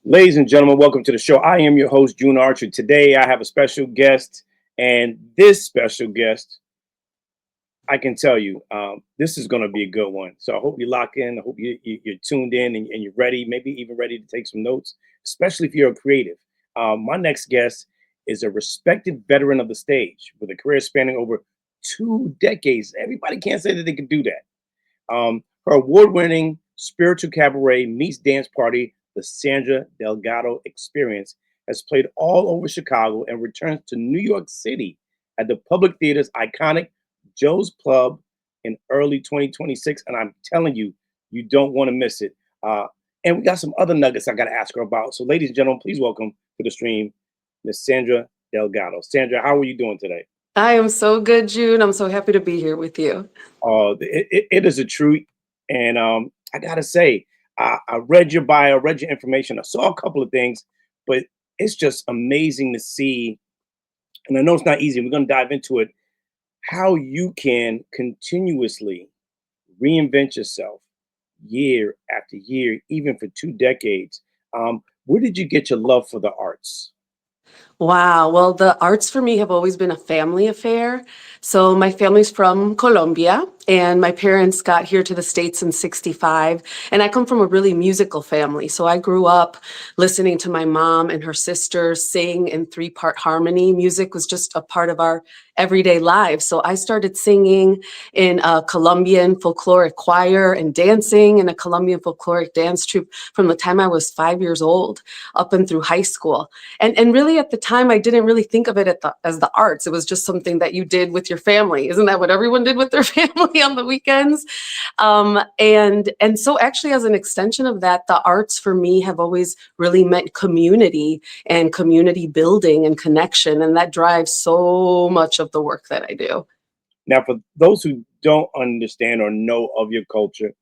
Ladies and gentlemen, welcome to the show. I am your host, June Archer. Today, I have a special guest, and this special guest, I can tell you, this is going to be a good one. So I hope you lock in. I hope you're tuned in and you're ready, maybe even ready to take some notes, especially if you're a creative. My next guest is a respected veteran of the stage with a career spanning over 2 decades. Everybody can't say that they can do that. Her award-winning spiritual cabaret meets dance party, the Sandra Delgado Experience, has played all over Chicago and returns to New York City at the Public Theater's iconic Joe's Club in early 2026. And I'm telling you, you don't want to miss it. And we got some other nuggets I got to ask her about. So, ladies and gentlemen, please welcome to the stream, Miss Sandra Delgado. Sandra, how are you doing today? I am so good, June. I'm so happy to be here with you. It is a treat. And I got to say, I read your bio, read your information. I saw a couple of things, but it's just amazing to see. And I know it's not easy. We're going to dive into it. How you can continuously reinvent yourself year after year, even for 2 decades. Where did you get your love for the arts? Wow. Well, the arts for me have always been a family affair. So my family's from Colombia, and my parents got here to the States in 65. And I come from a really musical family. So I grew up listening to my mom and her sisters sing in three-part harmony. Music was just a part of our everyday lives. So I started singing in a Colombian folkloric choir and dancing in a Colombian folkloric dance troupe from the time I was 5 years old up and through high school. And really at the time, I didn't really think of it as the arts. It was just something that you did with your family. Isn't that what everyone did with their family on the weekends? And so actually as an extension of that, the arts for me have always really meant community and community building and connection. And that drives so much of the work that I do. Now, for those who don't understand or know of your culture,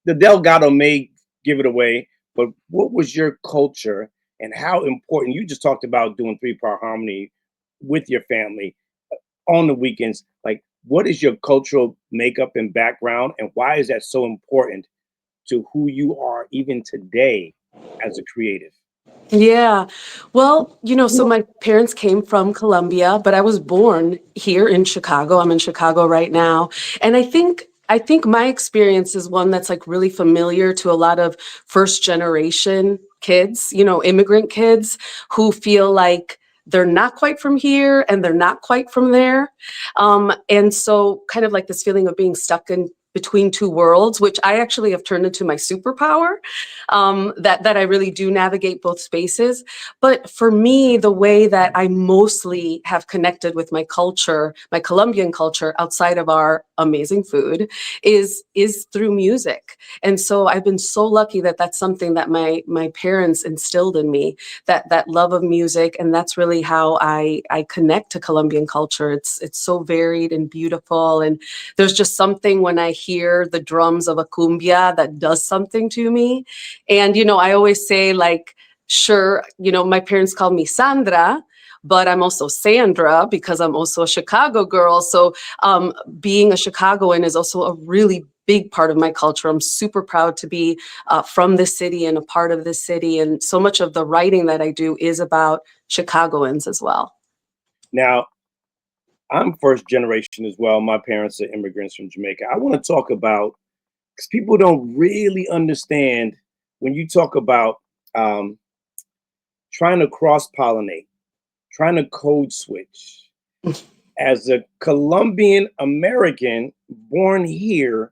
the Delgado may give it away, but what was your culture and how important? You just talked about doing three-part harmony with your family on the weekends. Like, what is your cultural makeup and background, and why is that so important to who you are even today as a creative? Yeah. Well, so my parents came from Colombia, but I was born here in Chicago. I'm in Chicago right now. And I think my experience is one that's like really familiar to a lot of first generation kids, immigrant kids who feel like they're not quite from here and they're not quite from there. And so kind of like this feeling of being stuck in between two worlds, which I actually have turned into my superpower, that I really do navigate both spaces. But for me, the way that I mostly have connected with my culture, my Colombian culture, outside of our amazing food, is through music. And so I've been so lucky that that's something that my parents instilled in me, that love of music, and that's really how I connect to Colombian culture. It's so varied and beautiful, and there's just something when I hear the drums of a cumbia that does something to me. And, I always say, like, sure, my parents called me Sandra, but I'm also Sandra because I'm also a Chicago girl. So being a Chicagoan is also a really big part of my culture. I'm super proud to be from this city and a part of this city. And so much of the writing that I do is about Chicagoans as well. Now, I'm first generation as well. My parents are immigrants from Jamaica. I want to talk about because people don't really understand when you talk about um, trying to cross pollinate, trying to code switch. As a Colombian American born here,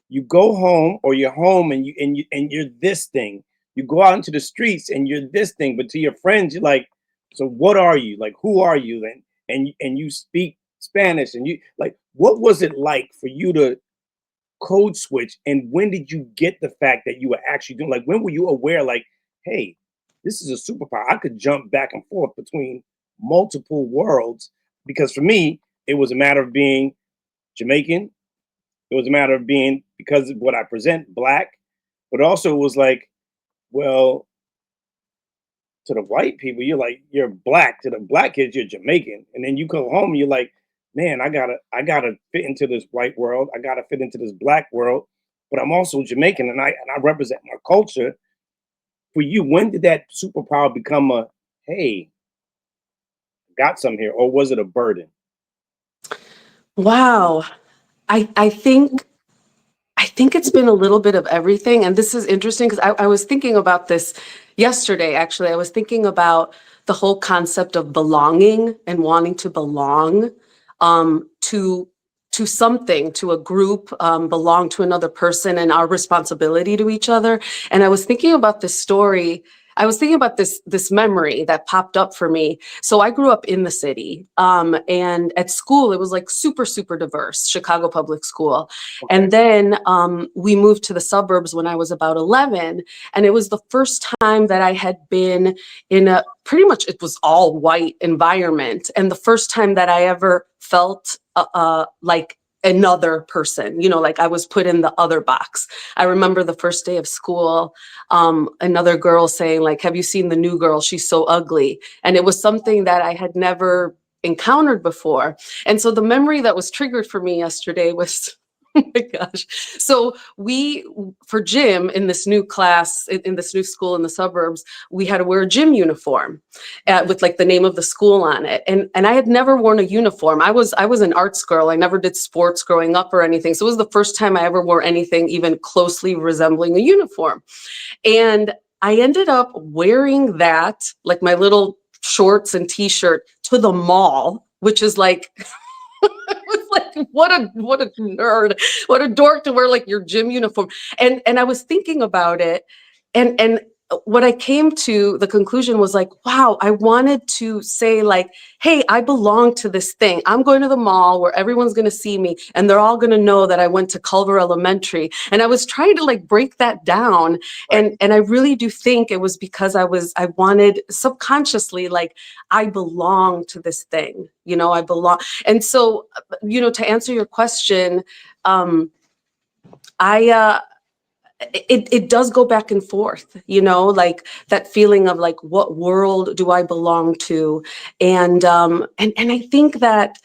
you go home or you're home and you're this thing. You go out into the streets and you're this thing, but to your friends, you're like, so what are you? Like, who are you? And you speak Spanish and you like, what was it like for you to code switch? And when did you get the fact that you were actually doing like when were you aware, like, hey, this is a superpower. I could jump back and forth between multiple worlds. Because for me, it was a matter of being Jamaican. It was a matter of being because of what I present, black, but also it was like, well, to the white people, you're like, you're black. To the black kids, you're Jamaican. And then you go home and you're like, man, I gotta fit into this white world. I gotta fit into this black world, but I'm also Jamaican and I represent my culture. for you, when did that superpower become a, hey, got some here, or was it a burden? Wow. I think it's been a little bit of everything. And this is interesting because I was thinking about this yesterday, actually. I was thinking about the whole concept of belonging and wanting to belong to something, to a group, belong to another person, and our responsibility to each other. And I was thinking about this story. I was thinking about this memory that popped up for me. So I grew up in the city, and at school it was like super, super diverse, Chicago public school. Okay. And then we moved to the suburbs when I was about 11. And it was the first time that I had been in a pretty much, it was all white environment. And the first time that I ever felt like another person, like I was put in the other box. I remember the first day of school, another girl saying, like, have you seen the new girl? She's so ugly. And it was something that I had never encountered before. And so the memory that was triggered for me yesterday was, oh my gosh. So for gym in this new class, in this new school in the suburbs, we had to wear a gym uniform with like the name of the school on it. And I had never worn a uniform. I was an arts girl. I never did sports growing up or anything. So it was the first time I ever wore anything even closely resembling a uniform. And I ended up wearing that, like my little shorts and t-shirt, to the mall, which is like, I was like, what a nerd, what a dork to wear like your gym uniform. And I was thinking about it, and what I came to the conclusion was like, wow, I wanted to say like, hey, I belong to this thing. I'm going to the mall where everyone's going to see me and they're all going to know that I went to Culver Elementary. And I was trying to like break that down. Right. And I really do think it was because I wanted subconsciously, like, I belong to this thing, I belong. And so, to answer your question, I it does go back and forth, like that feeling of like, what world do I belong to? And I think that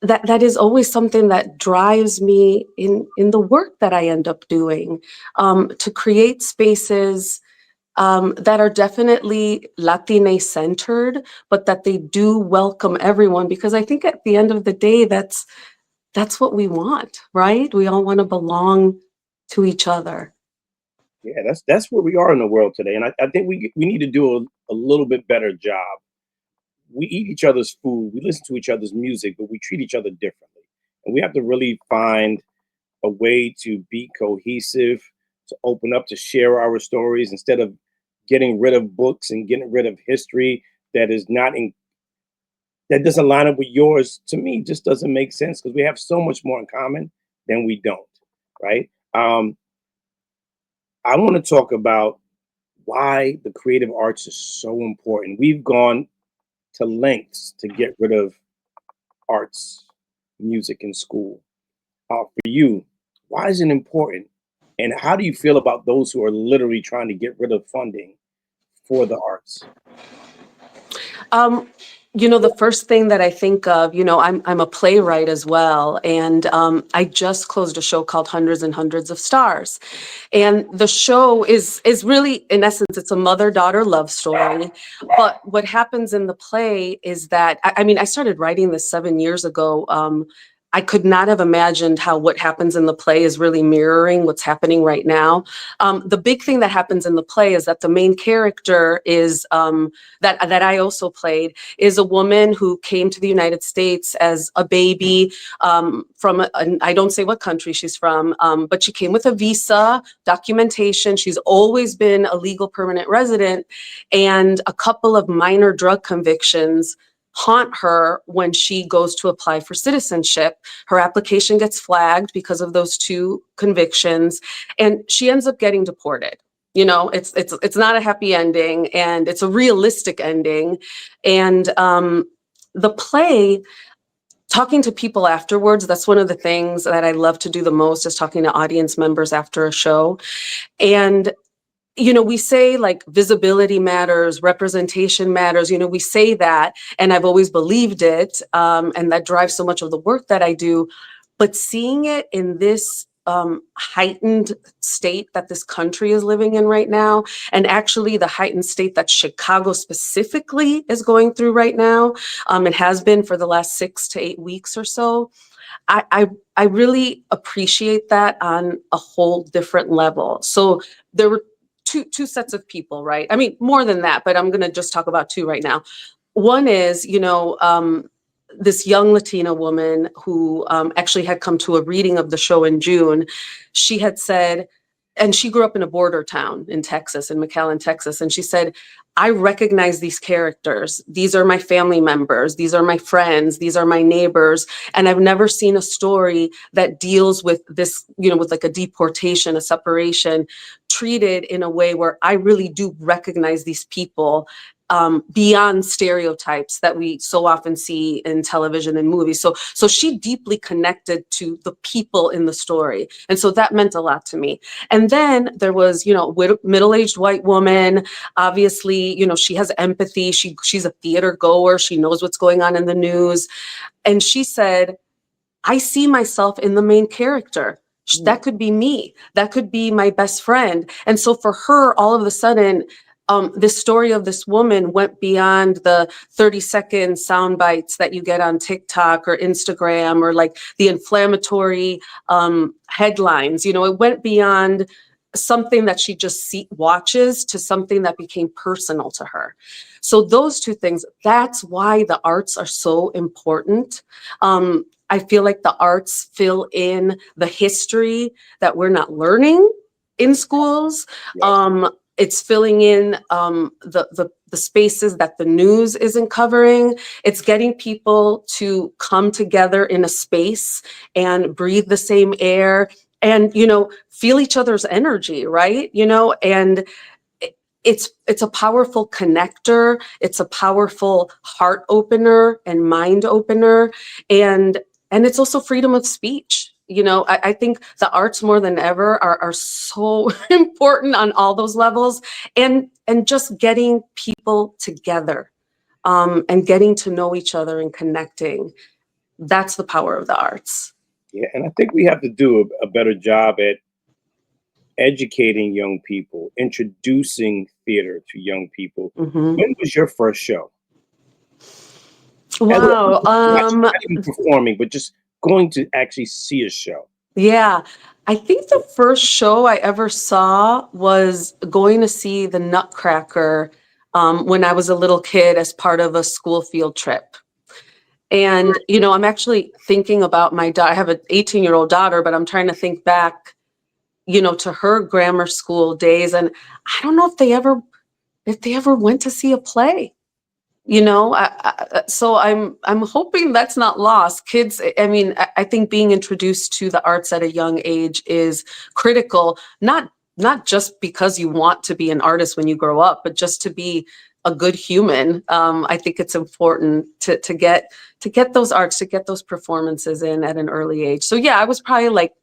is always something that drives me in the work that I end up doing, to create spaces that are definitely Latina centered, but that they do welcome everyone, because I think at the end of the day, that's what we want, right? We all want to belong to each other. Yeah, that's where we are in the world today, and I think we need to do a little bit better job. We eat each other's food, we listen to each other's music, but we treat each other differently, and we have to really find a way to be cohesive, to open up, to share our stories instead of getting rid of books and getting rid of history that is not in that doesn't line up with yours. To me, just doesn't make sense because we have so much more in common than we don't, right? I want to talk about why the creative arts is so important. We've gone to lengths to get rid of arts, music in school. For you, why is it important? And how do you feel about those who are literally trying to get rid of funding for the arts? Um, the first thing that I think of, I'm a playwright as well, and I just closed a show called Hundreds and Hundreds of Stars, and the show is really, in essence, it's a mother-daughter love story. But what happens in the play is that, I mean, I started writing this 7 years ago. I could not have imagined how what happens in the play is really mirroring what's happening right now. The big thing that happens in the play is that the main character is that I also played, is a woman who came to the United States as a baby, from I don't say what country she's from, but she came with a visa, documentation. She's always been a legal permanent resident, and a couple of minor drug convictions haunt her when she goes to apply for citizenship. Her application gets flagged because of those two convictions, and she ends up getting deported. It's not a happy ending, and it's a realistic ending. And the play, talking to people afterwards, that's one of the things that I love to do the most, is talking to audience members after a show. And we say like visibility matters, representation matters. We say that, and I've always believed it, and that drives so much of the work that I do. But seeing it in this heightened state that this country is living in right now, and actually the heightened state that Chicago specifically is going through right now, it has been for the last 6 to 8 weeks or so. I really appreciate that on a whole different level. So there were two sets of people, right? I mean, more than that, but I'm going to just talk about two right now. One is, this young Latina woman who actually had come to a reading of the show in June. She had said, and she grew up in a border town in Texas, in McAllen, Texas. And she said, I recognize these characters. These are my family members. These are my friends. These are my neighbors. And I've never seen a story that deals with this, with like a deportation, a separation, treated in a way where I really do recognize these people, beyond stereotypes that we so often see in television and movies. So she deeply connected to the people in the story. And so that meant a lot to me. And then there was, middle-aged white woman. Obviously, she has empathy. She's a theater goer. She knows what's going on in the news. And she said, I see myself in the main character. That could be me. That could be my best friend. And so for her, all of a sudden, this story of this woman went beyond the 30-second sound bites that you get on TikTok or Instagram, or like the inflammatory headlines. It went beyond something that she just watches to something that became personal to her. So those two things, that's why the arts are so important. I feel like the arts fill in the history that we're not learning in schools. Yes. It's filling in the spaces that the news isn't covering. It's getting people to come together in a space and breathe the same air and, feel each other's energy, right? And it's a powerful connector. It's a powerful heart opener and mind opener. And it's also freedom of speech. I think the arts more than ever are so important on all those levels, and just getting people together, and getting to know each other and connecting. That's the power of the arts. Yeah, and I think we have to do a better job at educating young people, introducing theater to young people. Mhm. When was your first show? As Wow. not even performing, but just going to actually see a show. Yeah, I think the first show I ever saw was going to see the Nutcracker, when I was a little kid as part of a school field trip. And, I'm actually thinking about my daughter. I have an 18-year-old daughter, but I'm trying to think back, to her grammar school days. And I don't know if they ever went to see a play. So I'm hoping that's not lost. Kids, I mean, I think being introduced to the arts at a young age is critical, not just because you want to be an artist when you grow up, but just to be a good human. I think it's important to get those arts, to get those performances in at an early age. So yeah, I was probably like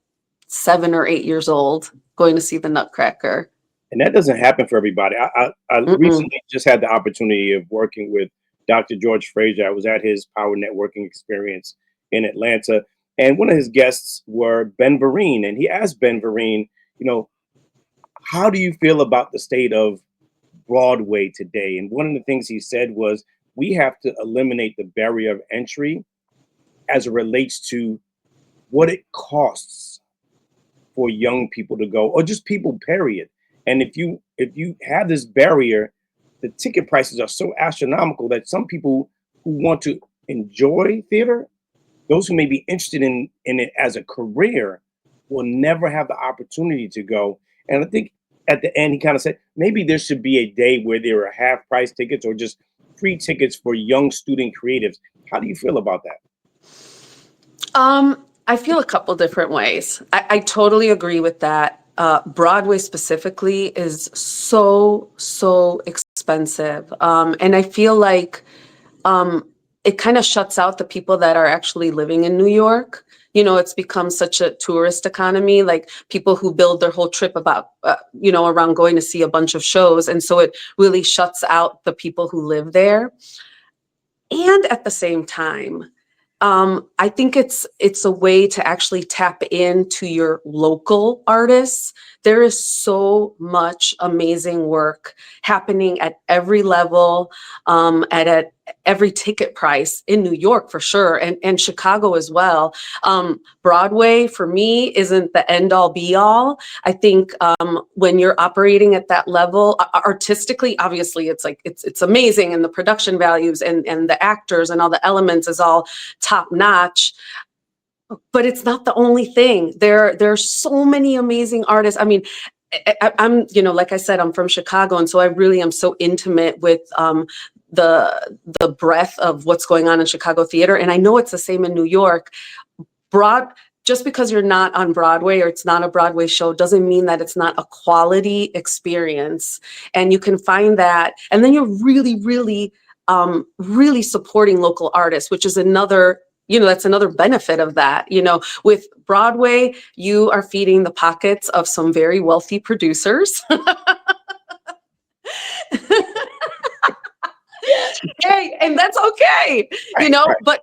7 or 8 years old going to see the Nutcracker. And that doesn't happen for everybody. I Mm-mm. recently just had the opportunity of working with Dr. George Fraser. I was at his power networking experience in Atlanta, and one of his guests were Ben Vereen, and he asked Ben Vereen, you know, how do you feel about the state of Broadway today? And one of the things he said was, we have to eliminate the barrier of entry as it relates to what it costs for young people to go, or just people, period. And if you have this barrier, the ticket prices are so astronomical that some people who want to enjoy theater, those who may be interested in it as a career, will never have the opportunity to go. And I think at the end he kind of said maybe there should be a day where there are half price tickets or just free tickets for young student creatives. How do you feel about that? I feel a couple different ways. I totally agree with that. Broadway specifically is so expensive. And I feel like it kind of shuts out the people that are actually living in New York. It's become such a tourist economy, like people who build their whole trip about, around going to see a bunch of shows. And so it really shuts out the people who live there. And at the same time, I think it's a way to actually tap into your local artists. There is so much amazing work happening at every level, at every ticket price in New York for sure, and Chicago as well. Broadway for me isn't the end all be all. I think when you're operating at that level, artistically, obviously it's like it's amazing, and the production values and the actors and all the elements is all top notch, but it's not the only thing. There's so many amazing artists. I mean, I'm, like I said, I'm from Chicago, and so I really am so intimate with the breadth of what's going on in Chicago theater, and I know it's the same in New York. Broad Just because you're not on Broadway or it's not a Broadway show doesn't mean that it's not a quality experience. And you can find that, and then you're really supporting local artists, which is another, that's another benefit of that. With Broadway, you are feeding the pockets of some very wealthy producers. Hey, and that's okay, Right.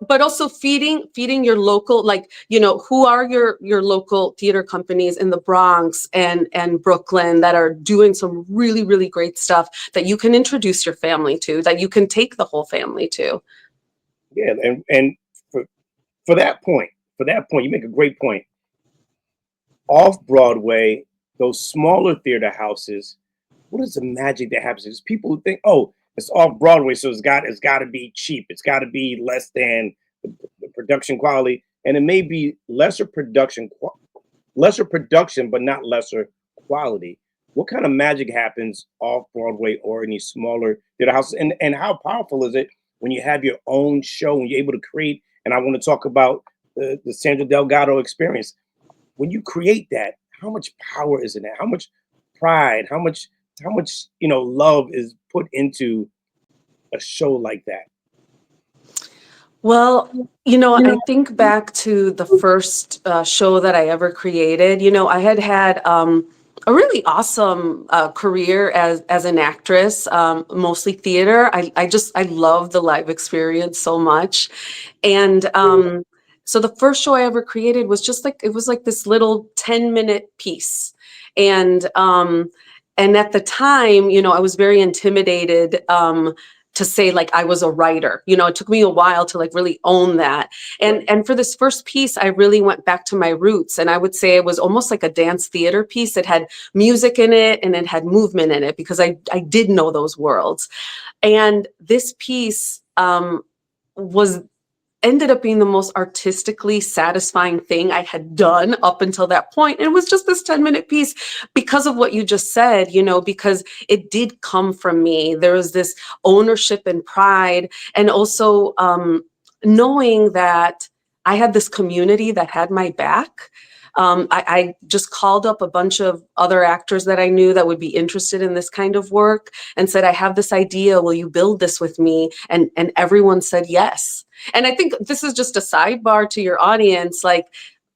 but also feeding your local, like, who are your local theater companies in the Bronx and Brooklyn that are doing some really, really great stuff that you can introduce your family to, that you can take the whole family to. Yeah, and for that point, you make a great point. Off Broadway, those smaller theater houses, what is the magic that happens? Is people who think, oh, it's off Broadway, so it's got to be cheap. It's got to be less than the production quality, and it may be lesser production, but not lesser quality. What kind of magic happens off Broadway or in these smaller theater houses? And how powerful is it when you have your own show and you're able to create? And I want to talk about the Sandra Delgado experience. When you create that, how much power is in that? How much pride? How much love is put into a show like that? Well, I think back to the first show that I ever created. I had a really awesome career as an actress, mostly theater. I love the live experience so much, and so the first show I ever created was just like, it was like this little 10-minute piece, and at the time, I was very intimidated. To say like I was a writer. It took me a while to like really own that. And Right. and for this first piece, I really went back to my roots. And I would say it was almost like a dance theater piece. It had music in it and it had movement in it because I did know those worlds. And this piece was ended up being the most artistically satisfying thing I had done up until that point. And it was just this 10-minute piece because of what you just said, because it did come from me. There was this ownership and pride, and also knowing that I had this community that had my back. I just called up a bunch of other actors that I knew that would be interested in this kind of work and said, I have this idea. Will you build this with me? And everyone said yes. And I think this is just a sidebar to your audience. Like,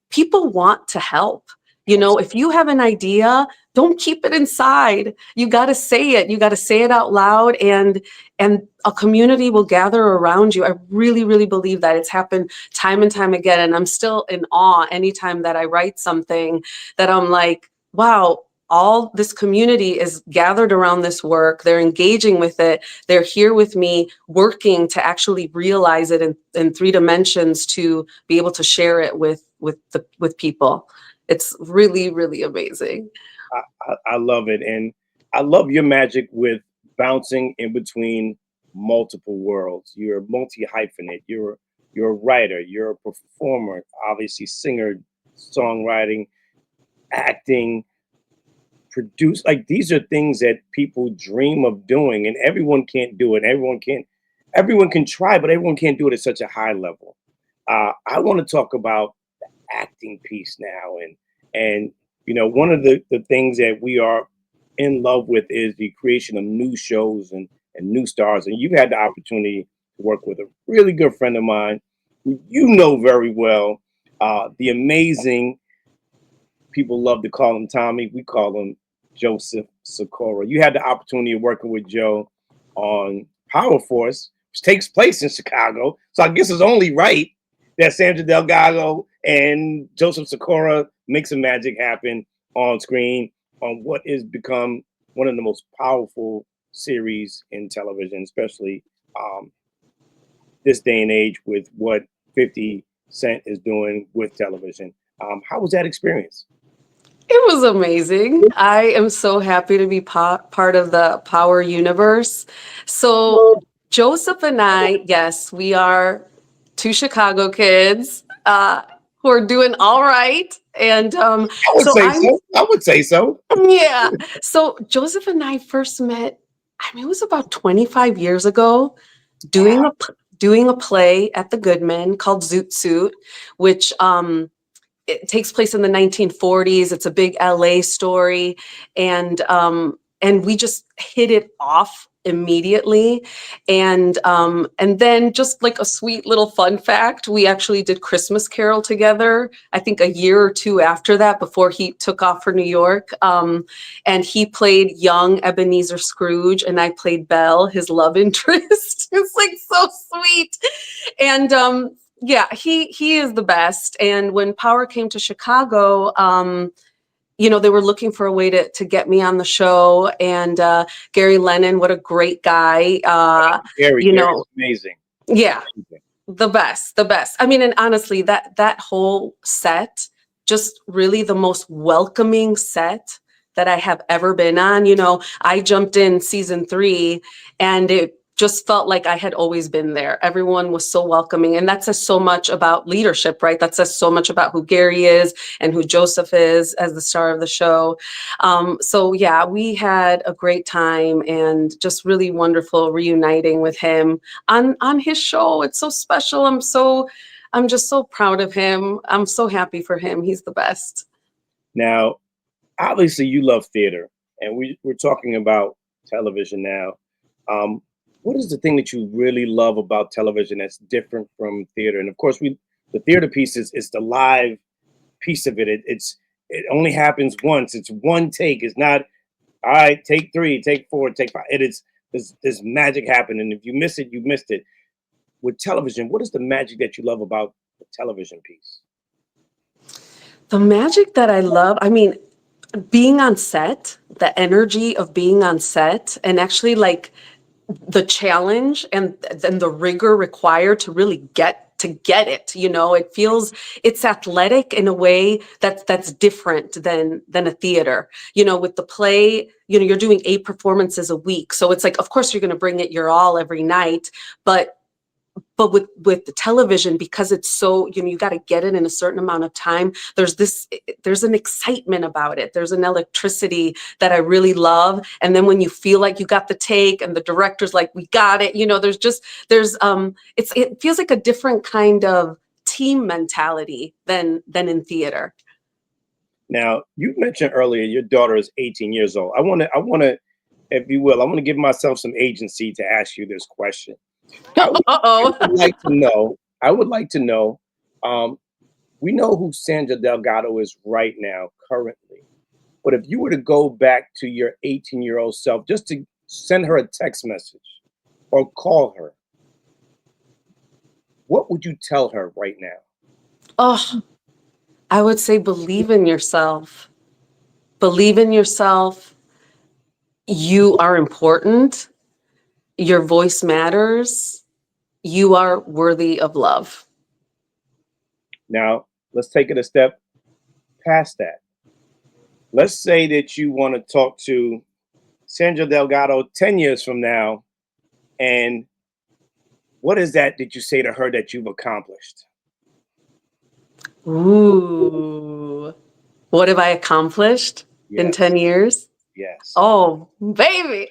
people want to help. If you have an idea, don't keep it inside. You got to say it. You got to say it out loud, and a community will gather around you. I really, really believe that. It's happened time and time again, and I'm still in awe anytime that I write something that I'm like, wow, all this community is gathered around this work. They're engaging with it. They're here with me, working to actually realize it in three dimensions to be able to share it with people. It's really, really amazing. I love it, and I love your magic with bouncing in between multiple worlds. You're multi hyphenate. You're a writer. You're a performer. Obviously, singer, songwriting, acting, produce. Like, these are things that people dream of doing, and everyone can't do it. Everyone can't. Everyone can try, but everyone can't do it at such a high level. I want to talk about the acting piece now, and one of the things that we are in love with is the creation of new shows and new stars. And you've had the opportunity to work with a really good friend of mine who you know very well, the amazing, people love to call him Tommy. We call him Joseph Sikora. You had the opportunity of working with Joe on Power Force, which takes place in Chicago. So I guess it's only right that Sandra Delgado and Joseph Sikora make some magic happen on screen on what has become one of the most powerful series in television, especially um, this day and age with what 50 Cent is doing with television. How was that experience? It was amazing. I am so happy to be part of the Power universe. So, Joseph and I, yes, we are two Chicago kids who are doing all right. And I would so say I'm, so. I would say so. yeah. So, Joseph and I first met, I mean, it was about 25 years ago doing Wow. doing a play at the Goodman called Zoot Suit, which it takes place in the 1940s. It's a big LA story, and we just hit it off immediately. And then just like a sweet little fun fact, we actually did Christmas Carol together. I think a year or two after that, before he took off for New York. And he played young Ebenezer Scrooge, and I played Belle, his love interest. It's like so sweet. And yeah, he is the best. And when Power came to Chicago, they were looking for a way to get me on the show. And Gary Lennon, what a great guy. Gary's amazing. Yeah, Amazing. the best, the best. I mean, and honestly, that whole set, just really the most welcoming set that I have ever been on. I jumped in season 3, and it just felt like I had always been there. Everyone was so welcoming, and that says so much about leadership, right? That says so much about who Gary is and who Joseph is as the star of the show. So yeah, we had a great time, and just really wonderful reuniting with him on his show. It's so special. I'm just so proud of him. I'm so happy for him. He's the best. Now, obviously, you love theater, and we're talking about television now. Um, what is the thing that you really love about television that's different from theater? And of course, the theater piece is the live piece of it. It only happens once. It's one take. It's not all right. Take 3, take 4, take 5. It is there's magic happening. If you miss it, you missed it. With television, what is the magic that you love about the television piece? The magic that I love, I mean, being on set, the energy of being on set, and actually like the challenge and then the rigor required to really get it. It's athletic in a way that's different than a theater. With the play, you're doing 8 performances a week, so it's like, of course you're going to bring it your all every night, but with the television, because it's so, you got to get it in a certain amount of time. There's an excitement about it. There's an electricity that I really love. And then when you feel like you got the take and the director's like, we got it, it feels like a different kind of team mentality than in theater. Now, you mentioned earlier your daughter is 18 years old. I want to, if you will, I want to give myself some agency to ask you this question. I Uh-oh. would like to know. I would like to know. Um, we know who Sandra Delgado is right now, currently. But if you were to go back to your 18-year-old self, just to send her a text message or call her, what would you tell her right now? Oh, I would say believe in yourself. Believe in yourself. You are important. Your voice matters. You are worthy of love. Now, let's take it a step past that. Let's say that you want to talk to Sandra Delgado 10 years from now, and what is that that you say to her that you've accomplished? Ooh. What have I accomplished in Yes, 10 years? yes. Oh, baby.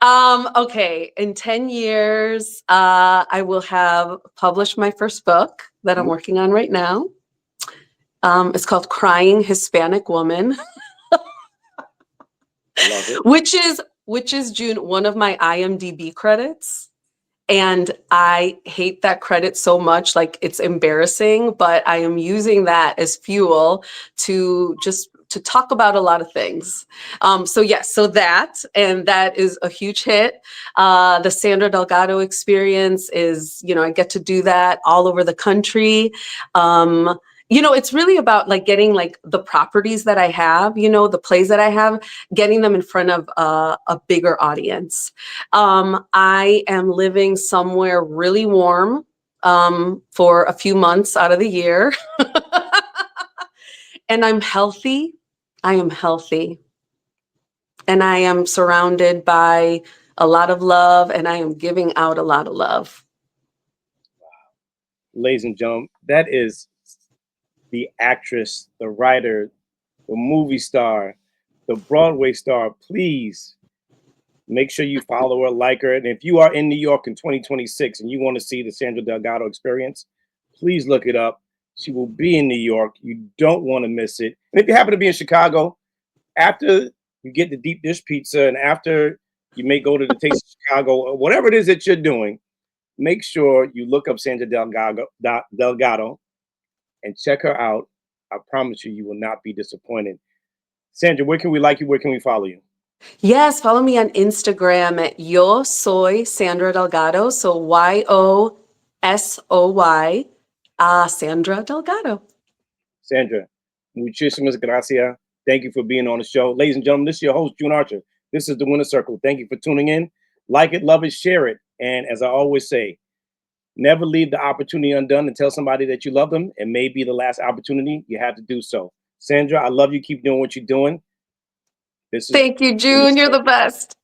Okay. In 10 years, I will have published my first book that I'm Ooh, working on right now. It's called Crying Hispanic Woman, I love it. which is June, one of my IMDb credits. And I hate that credit so much, like it's embarrassing, but I am using that as fuel to just to talk about a lot of things. So yes, so that is a huge hit. The Sandra Delgado experience is, I get to do that all over the country. It's really about like getting like the properties that I have, the plays that I have, getting them in front of a bigger audience. I am living somewhere really warm for a few months out of the year. And I'm healthy. I am healthy. And I am surrounded by a lot of love, and I am giving out a lot of love. Ladies and gentlemen, that is the actress, the writer, the movie star, the Broadway star. Please make sure you follow her, like her. And if you are in New York in 2026 and you want to see the Sandra Delgado experience, please look it up. She will be in New York. You don't want to miss it. And if you happen to be in Chicago, after you get the deep dish pizza and after you may go to the Taste of Chicago or whatever it is that you're doing, make sure you look up Sandra Delgado and check her out. I promise you, you will not be disappointed. Sandra, where can we like you? Where can we follow you? Yes, follow me on Instagram at Yo Soy Sandra Delgado. So YOSOY, Sandra Delgado. Sandra, muchísimas gracias. Thank you for being on the show. Ladies and gentlemen, this is your host, June Archer. This is the Winner Circle. Thank you for tuning in. Like it, love it, share it. And as I always say, never leave the opportunity undone and tell somebody that you love them. It may be the last opportunity you have to do so. Sandra, I love you. Keep doing what you're doing. This is Thank you, Winner June. You're the Circle. best.